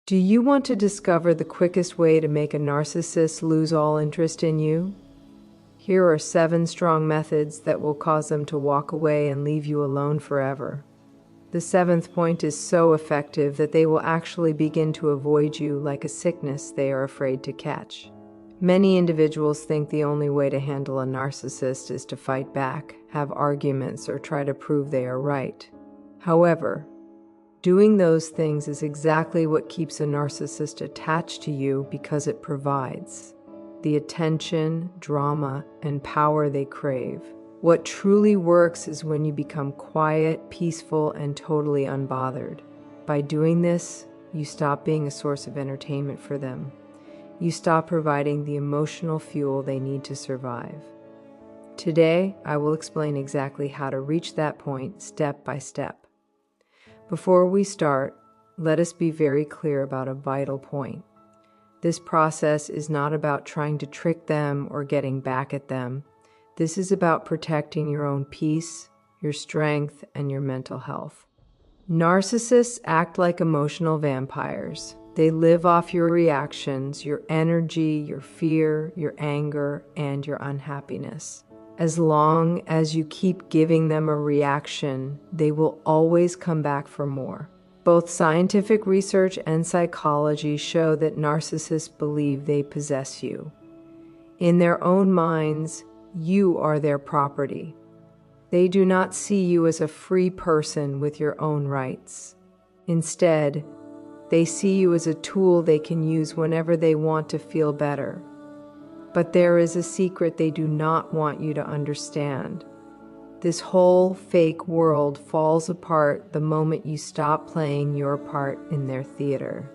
Do you want to discover the quickest way to make a narcissist lose all interest in you? Here are 7 strong methods that will cause them to walk away and leave you alone forever. The 7th point is so effective that they will actually begin to avoid you like a sickness they are afraid to catch. Many individuals think the only way to handle a narcissist is to fight back, have arguments, or try to prove they are right. However, doing those things is exactly what keeps a narcissist attached to you because it provides the attention, drama, and power they crave. What truly works is when you become quiet, peaceful, and totally unbothered. By doing this, you stop being a source of entertainment for them. You stop providing the emotional fuel they need to survive. Today, I will explain exactly how to reach that point step by step. Before we start, let us be very clear about a vital point. This process is not about trying to trick them or getting back at them. This is about protecting your own peace, your strength, and your mental health. Narcissists act like emotional vampires. They live off your reactions, your energy, your fear, your anger, and your unhappiness. As long as you keep giving them a reaction, they will always come back for more. Both scientific research and psychology show that narcissists believe they possess you. In their own minds, you are their property. They do not see you as a free person with your own rights. Instead, they see you as a tool they can use whenever they want to feel better. But there is a secret they do not want you to understand. This whole fake world falls apart the moment you stop playing your part in their theater.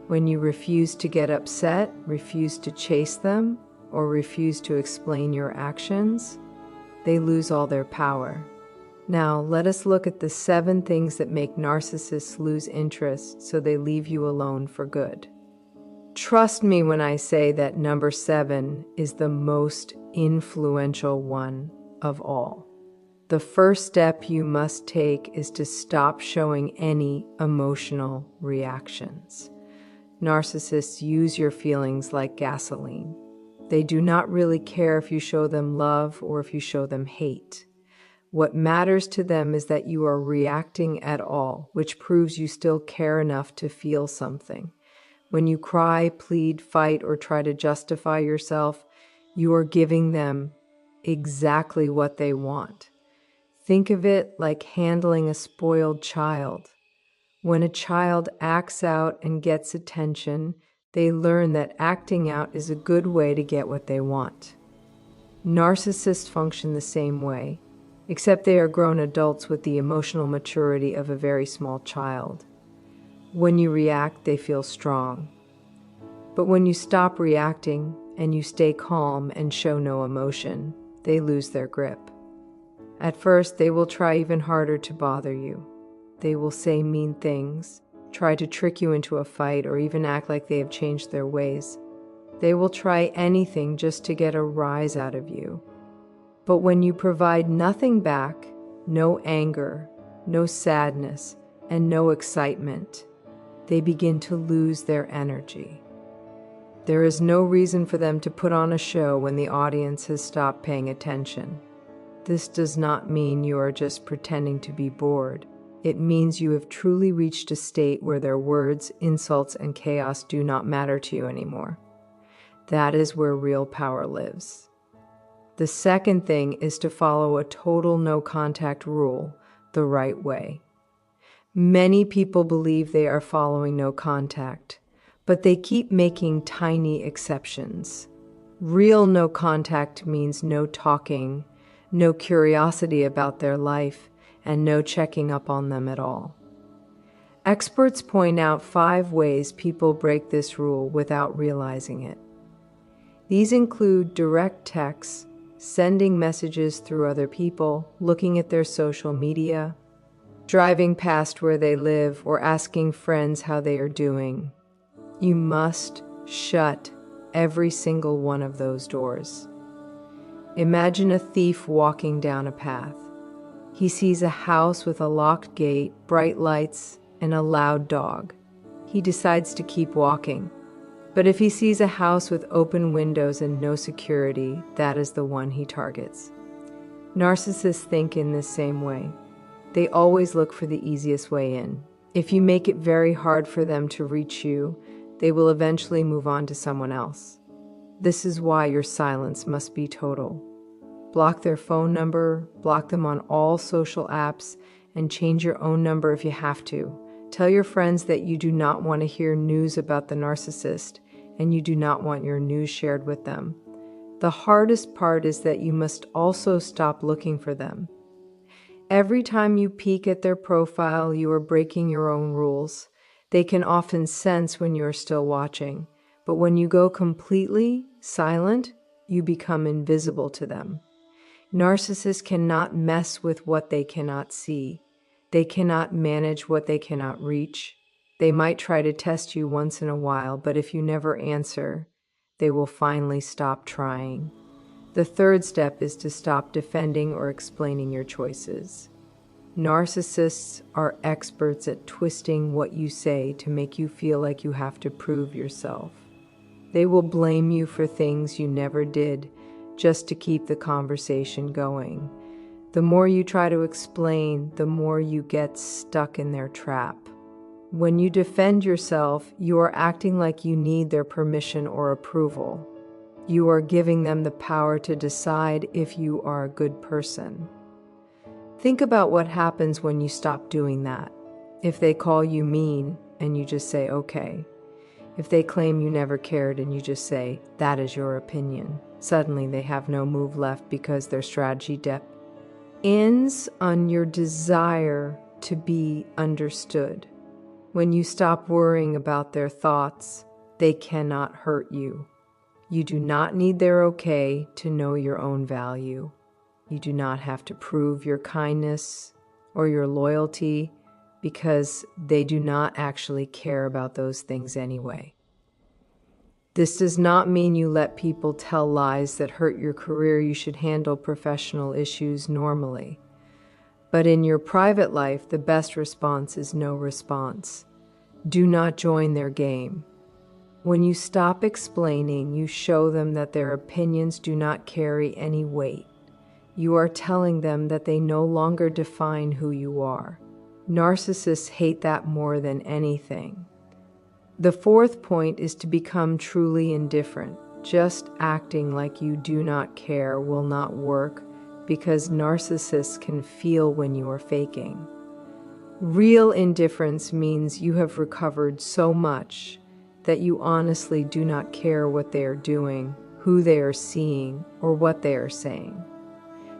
When you refuse to get upset, refuse to chase them, or refuse to explain your actions, they lose all their power. Now, let us look at the 7 things that make narcissists lose interest so they leave you alone for good. Trust me when I say that number 7 is the most influential one of all. The first step you must take is to stop showing any emotional reactions. Narcissists use your feelings like gasoline. They do not really care if you show them love or if you show them hate. What matters to them is that you are reacting at all, which proves you still care enough to feel something. When you cry, plead, fight, or try to justify yourself, you are giving them exactly what they want. Think of it like handling a spoiled child. When a child acts out and gets attention, they learn that acting out is a good way to get what they want. Narcissists function the same way, except they are grown adults with the emotional maturity of a very small child. When you react, they feel strong. But when you stop reacting and you stay calm and show no emotion, they lose their grip. At first, they will try even harder to bother you. They will say mean things, try to trick you into a fight, or even act like they have changed their ways. They will try anything just to get a rise out of you. But when you provide nothing back, no anger, no sadness, and no excitement, they begin to lose their energy. There is no reason for them to put on a show when the audience has stopped paying attention. This does not mean you are just pretending to be bored. It means you have truly reached a state where their words, insults, and chaos do not matter to you anymore. That is where real power lives. The second thing is to follow a total no-contact rule the right way. Many people believe they are following no contact, but they keep making tiny exceptions. Real no contact means no talking, no curiosity about their life, and no checking up on them at all. Experts point out 5 ways people break this rule without realizing it. These include direct texts, sending messages through other people, looking at their social media, driving past where they live, or asking friends how they are doing. You must shut every single one of those doors. Imagine a thief walking down a path. He sees a house with a locked gate, bright lights, and a loud dog. he decides to keep walking. But if he sees a house with open windows and no security, that is the one he targets. Narcissists think in this same way. They always look for the easiest way in. If you make it very hard for them to reach you, they will eventually move on to someone else. This is why your silence must be total. Block their phone number, block them on all social apps, and change your own number if you have to. Tell your friends that you do not want to hear news about the narcissist, and you do not want your news shared with them. The hardest part is that you must also stop looking for them. Every time you peek at their profile, you are breaking your own rules. They can often sense when you are still watching, but when you go completely silent, you become invisible to them. Narcissists cannot mess with what they cannot see. They cannot manage what they cannot reach. They might try to test you once in a while, but if you never answer, they will finally stop trying. The third step is to stop defending or explaining your choices. Narcissists are experts at twisting what you say to make you feel like you have to prove yourself. They will blame you for things you never did just to keep the conversation going. The more you try to explain, the more you get stuck in their trap. When you defend yourself, you are acting like you need their permission or approval. You are giving them the power to decide if you are a good person. Think about what happens when you stop doing that. If they call you mean and you just say, okay. If they claim you never cared and you just say, that is your opinion. Suddenly they have no move left because their strategy depends on your desire to be understood. When you stop worrying about their thoughts, they cannot hurt you. You do not need their okay to know your own value. You do not have to prove your kindness or your loyalty because they do not actually care about those things anyway. This does not mean you let people tell lies that hurt your career. You should handle professional issues normally. But in your private life, the best response is no response. Do not join their game. When you stop explaining, you show them that their opinions do not carry any weight. You are telling them that they no longer define who you are. Narcissists hate that more than anything. The fourth point is to become truly indifferent. Just acting like you do not care will not work because narcissists can feel when you are faking. Real indifference means you have recovered so much that you honestly do not care what they are doing, who they are seeing, or what they are saying.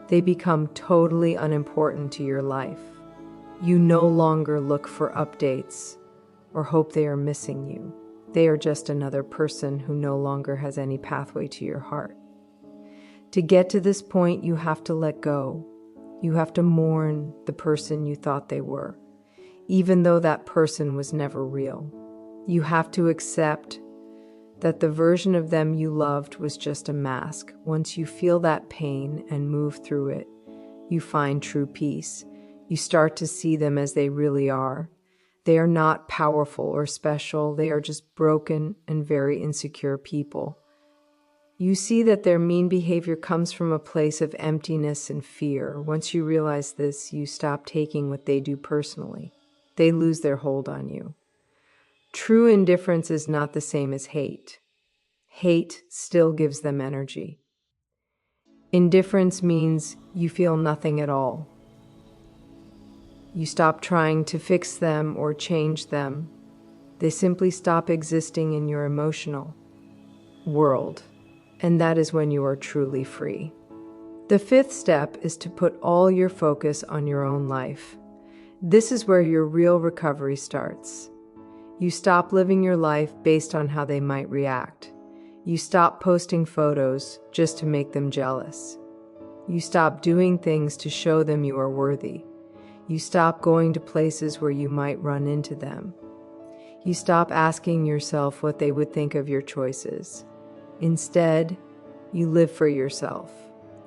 They become totally unimportant to your life. You no longer look for updates or hope they are missing you. They are just another person who no longer has any pathway to your heart. To get to this point, you have to let go. You have to mourn the person you thought they were, even though that person was never real. You have to accept that the version of them you loved was just a mask. Once you feel that pain and move through it, you find true peace. You start to see them as they really are. They are not powerful or special. They are just broken and very insecure people. You see that their mean behavior comes from a place of emptiness and fear. Once you realize this, you stop taking what they do personally. They lose their hold on you. True indifference is not the same as hate. Hate still gives them energy. Indifference means you feel nothing at all. You stop trying to fix them or change them. They simply stop existing in your emotional world, and that is when you are truly free. The fifth step is to put all your focus on your own life. This is where your real recovery starts. You stop living your life based on how they might react. You stop posting photos just to make them jealous. You stop doing things to show them you are worthy. You stop going to places where you might run into them. You stop asking yourself what they would think of your choices. Instead, you live for yourself.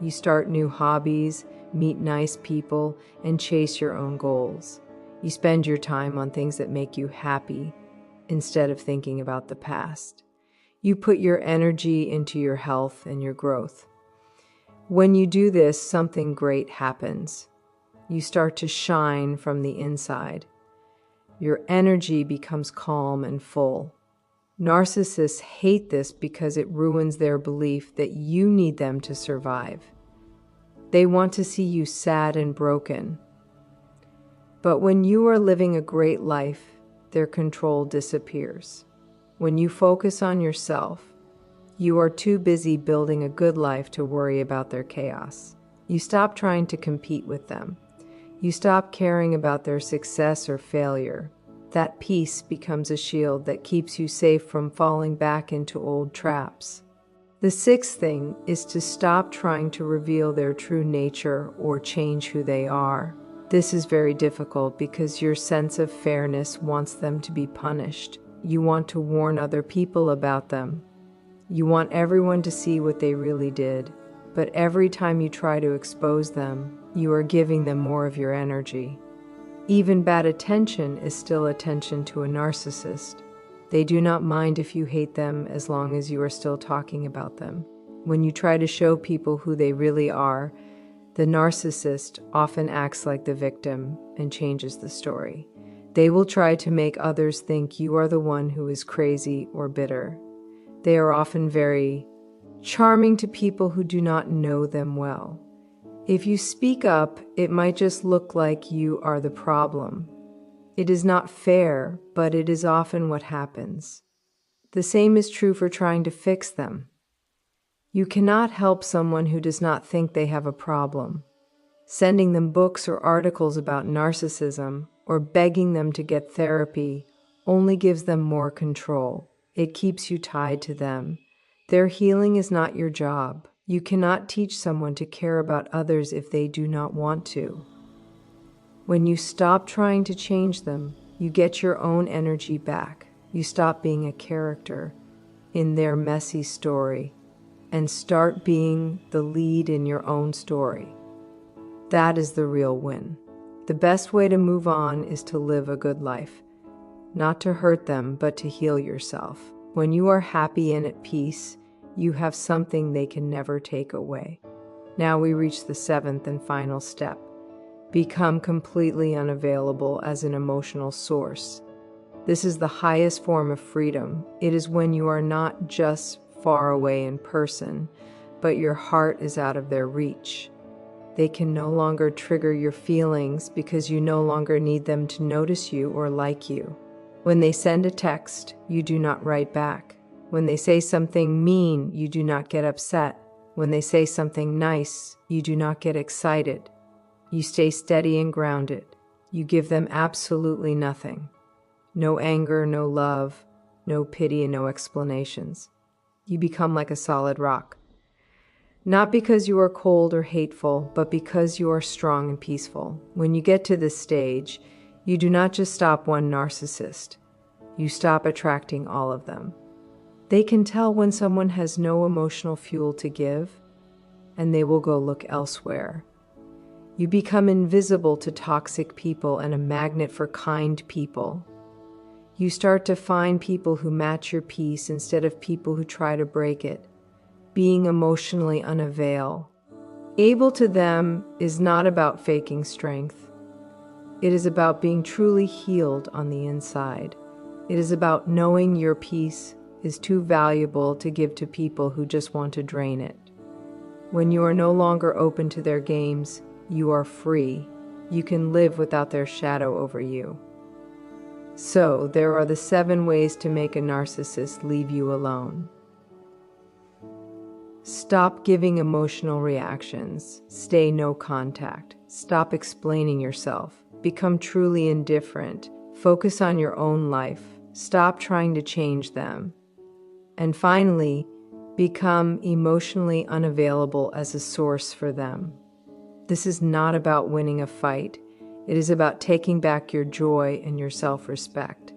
You start new hobbies, meet nice people, and chase your own goals. You spend your time on things that make you happy, instead of thinking about the past. You put your energy into your health and your growth. When you do this, something great happens. You start to shine from the inside. Your energy becomes calm and full. Narcissists hate this because it ruins their belief that you need them to survive. They want to see you sad and broken. But when you are living a great life, their control disappears. When you focus on yourself, you are too busy building a good life to worry about their chaos. You stop trying to compete with them. You stop caring about their success or failure. That peace becomes a shield that keeps you safe from falling back into old traps. The sixth thing is to stop trying to reveal their true nature or change who they are. This is very difficult because your sense of fairness wants them to be punished. You want to warn other people about them. You want everyone to see what they really did. But every time you try to expose them, you are giving them more of your energy. Even bad attention is still attention to a narcissist. They do not mind if you hate them as long as you are still talking about them. When you try to show people who they really are, the narcissist often acts like the victim and changes the story. They will try to make others think you are the one who is crazy or bitter. They are often very charming to people who do not know them well. If you speak up, it might just look like you are the problem. It is not fair, but it is often what happens. The same is true for trying to fix them. You cannot help someone who does not think they have a problem. Sending them books or articles about narcissism or begging them to get therapy only gives them more control. It keeps you tied to them. Their healing is not your job. You cannot teach someone to care about others if they do not want to. When you stop trying to change them, you get your own energy back. You stop being a character in their messy story and start being the lead in your own story. That is the real win. The best way to move on is to live a good life, not to hurt them, but to heal yourself. When you are happy and at peace, you have something they can never take away. Now we reach the seventh and final step. Become completely unavailable as an emotional source. This is the highest form of freedom. It is when you are not just far away in person, but your heart is out of their reach. They can no longer trigger your feelings because you no longer need them to notice you or like you. When they send a text, you do not write back. When they say something mean, you do not get upset. When they say something nice, you do not get excited. You stay steady and grounded. You give them absolutely nothing. No anger, no love, no pity, and no explanations. You become like a solid rock. Not because you are cold or hateful, but because you are strong and peaceful. When you get to this stage, you do not just stop one narcissist. You stop attracting all of them. They can tell when someone has no emotional fuel to give, and they will go look elsewhere. You become invisible to toxic people and a magnet for kind people. You start to find people who match your peace instead of people who try to break it. Being emotionally unavailable. Able to them is not about faking strength. It is about being truly healed on the inside. It is about knowing your peace is too valuable to give to people who just want to drain it. When you are no longer open to their games, you are free. You can live without their shadow over you. So, there are the 7 ways to make a narcissist leave you alone. Stop giving emotional reactions. Stay no contact. Stop explaining yourself. Become truly indifferent. Focus on your own life. Stop trying to change them. And finally, become emotionally unavailable as a source for them. This is not about winning a fight. It is about taking back your joy and your self-respect.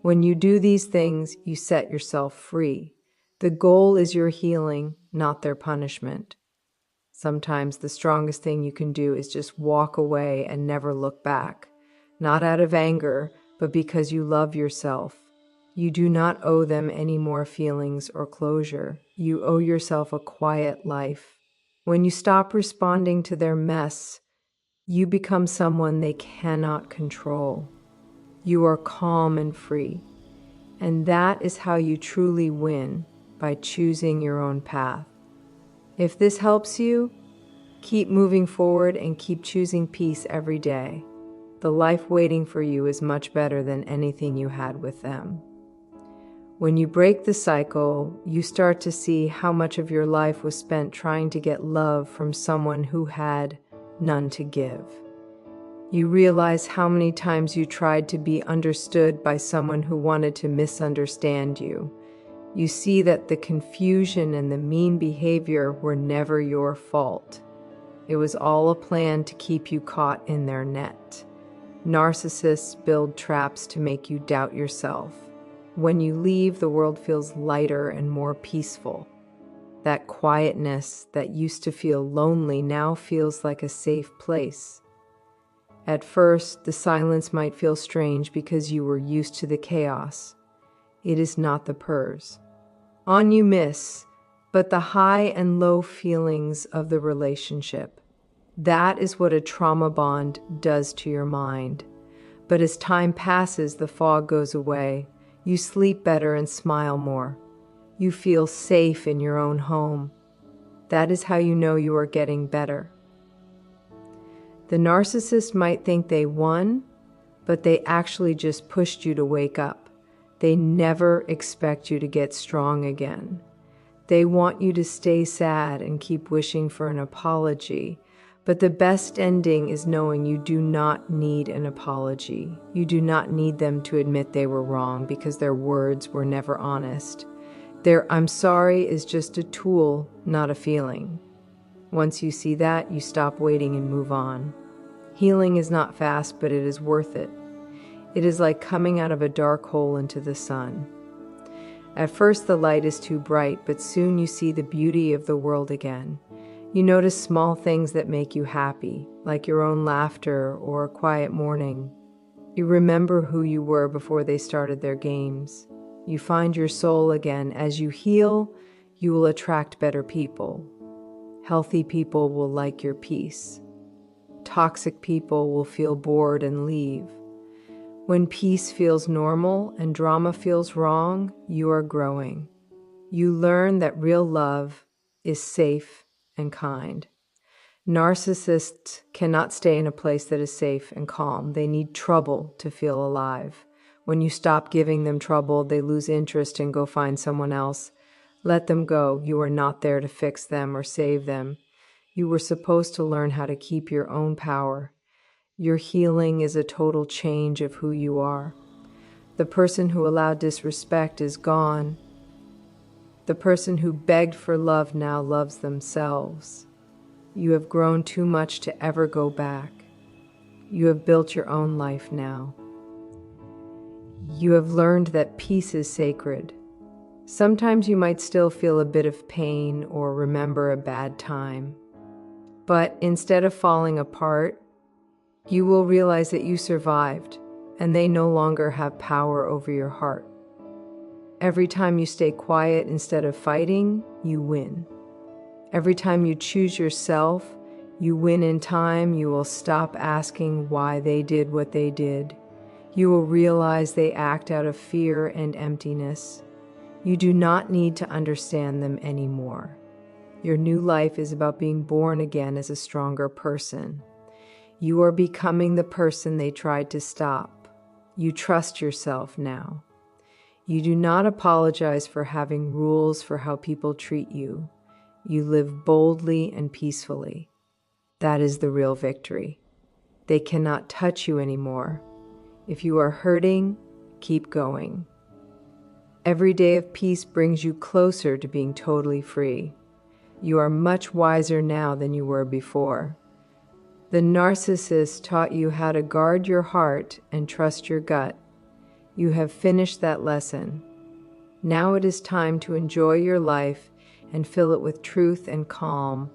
When you do these things, you set yourself free. The goal is your healing, not their punishment. Sometimes the strongest thing you can do is just walk away and never look back. Not out of anger, but because you love yourself. You do not owe them any more feelings or closure. You owe yourself a quiet life. When you stop responding to their mess, you become someone they cannot control. You are calm and free. And that is how you truly win, by choosing your own path. If this helps you, keep moving forward and keep choosing peace every day. The life waiting for you is much better than anything you had with them. When you break the cycle, you start to see how much of your life was spent trying to get love from someone who had none to give. You realize how many times you tried to be understood by someone who wanted to misunderstand you. You see that the confusion and the mean behavior were never your fault. It was all a plan to keep you caught in their net. Narcissists build traps to make you doubt yourself. When you leave, the world feels lighter and more peaceful. That quietness that used to feel lonely now feels like a safe place. At first, the silence might feel strange because you were used to the chaos. It is not the purrs. On you miss, but the high and low feelings of the relationship. That is what a trauma bond does to your mind. But as time passes, the fog goes away. You sleep better and smile more. You feel safe in your own home. That is how you know you are getting better. The narcissist might think they won, but they actually just pushed you to wake up. They never expect you to get strong again. They want you to stay sad and keep wishing for an apology. But the best ending is knowing you do not need an apology. You do not need them to admit they were wrong because their words were never honest. Their "I'm sorry" is just a tool, not a feeling. Once you see that, you stop waiting and move on. Healing is not fast, but it is worth it. It is like coming out of a dark hole into the sun. At first, the light is too bright, but soon you see the beauty of the world again. You notice small things that make you happy, like your own laughter or a quiet morning. You remember who you were before they started their games. You find your soul again. As you heal, you will attract better people. Healthy people will like your peace. Toxic people will feel bored and leave. When peace feels normal and drama feels wrong, you are growing. You learn that real love is safe and kind. Narcissists cannot stay in a place that is safe and calm. They need trouble to feel alive. When you stop giving them trouble, they lose interest and go find someone else. Let them go. You are not there to fix them or save them. You were supposed to learn how to keep your own power. Your healing is a total change of who you are. The person who allowed disrespect is gone. The person who begged for love now loves themselves. You have grown too much to ever go back. You have built your own life now. You have learned that peace is sacred. Sometimes you might still feel a bit of pain or remember a bad time. But instead of falling apart, you will realize that you survived and they no longer have power over your heart. Every time you stay quiet instead of fighting, you win. Every time you choose yourself, you win in time. You will stop asking why they did what they did. You will realize they act out of fear and emptiness. You do not need to understand them anymore. Your new life is about being born again as a stronger person. You are becoming the person they tried to stop. You trust yourself now. You do not apologize for having rules for how people treat you. You live boldly and peacefully. That is the real victory. They cannot touch you anymore. If you are hurting, keep going. Every day of peace brings you closer to being totally free. You are much wiser now than you were before. The narcissist taught you how to guard your heart and trust your gut. You have finished that lesson. Now it is time to enjoy your life and fill it with truth and calm.